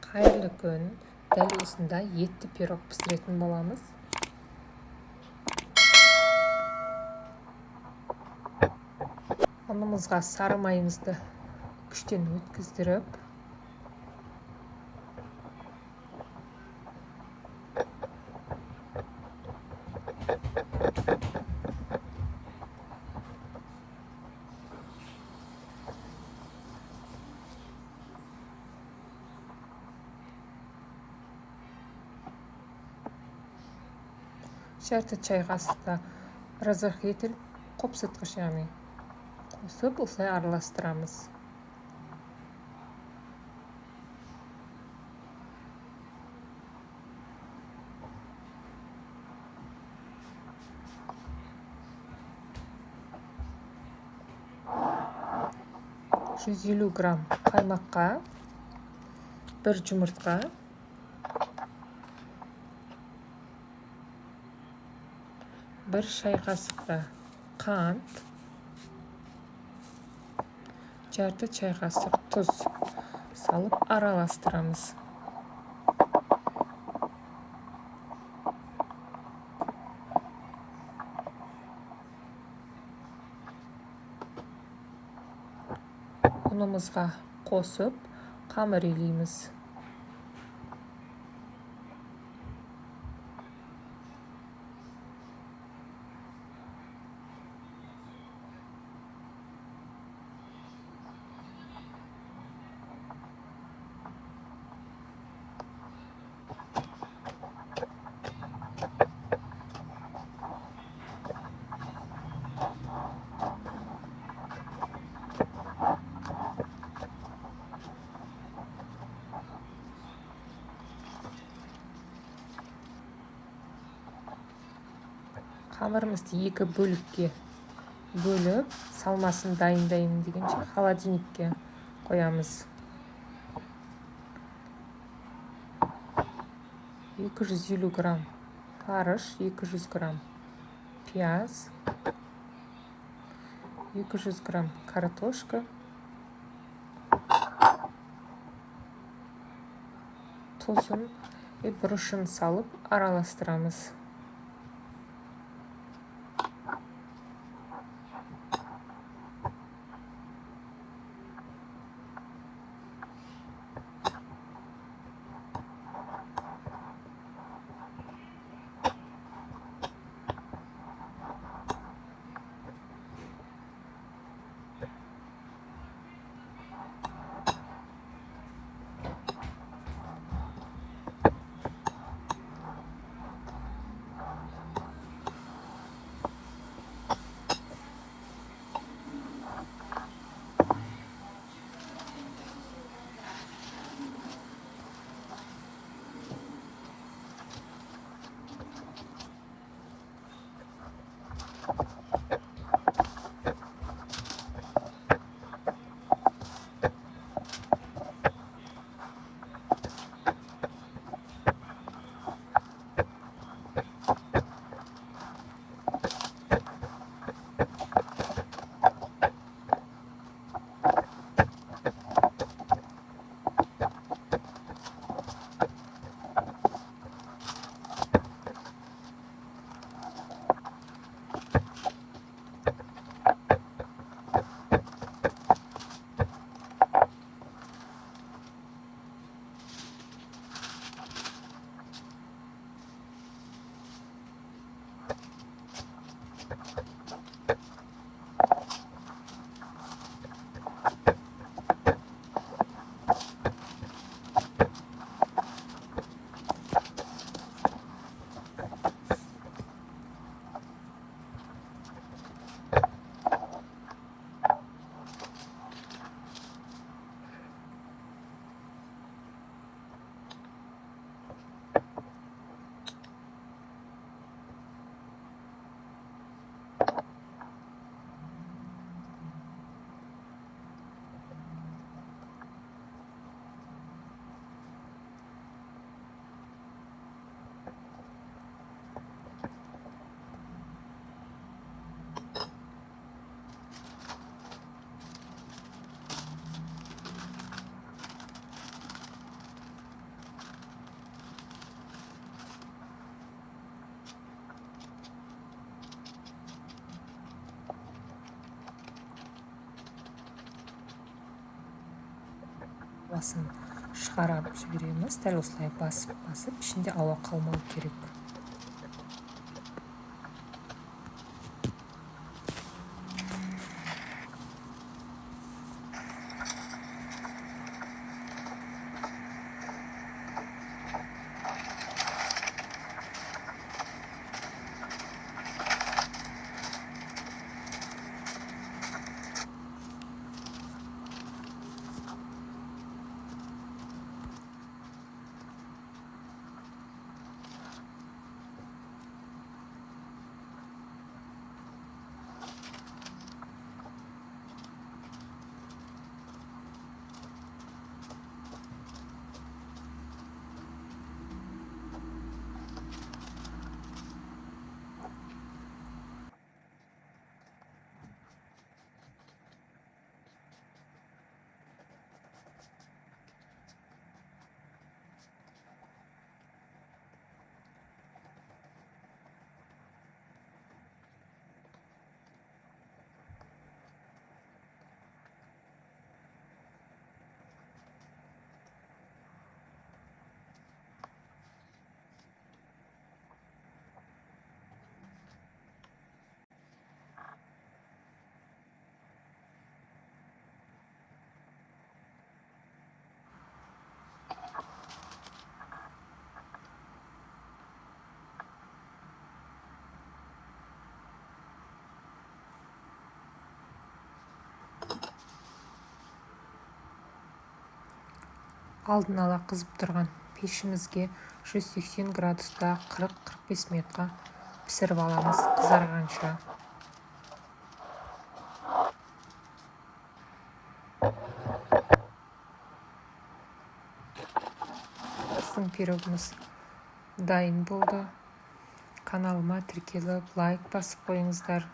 Қайырлы күн. Дәл осында етті пирог пісіретін боламыз. Ұнымызға сары майымызды күштен өткіздіріп, жарты чай қасықта разрыхлитель қопсытқыш яғни қосып осылай араластырамыз. Жүз 150 грамм қаймаққа, бір жұмыртқа, бір шай қасықта қант, жарты чай қасық тұз салып араластырамыз. Ұнымызға қосып қамыр илейміз. Қамырымызды екі бөлікке бөліп, салмасын дайындаймын дегенше холодильникке қоямыз. 250 грамм фарш, 200 грамм пияз, 200 грамм картошка, тұзын и бұрышын салып араластырамыз. ауасын шығарып жібереміз. Дәл осылай басып, ішінде ауа қалмау керек. Алдын ала қызып тұрған пешімізге 180 градуста 40-45 минутқа пісіріп аламыз, қызарғанша. Біздің пирогымыз дайын болды. Каналыма тіркеліп, лайк басып қойыңыздар.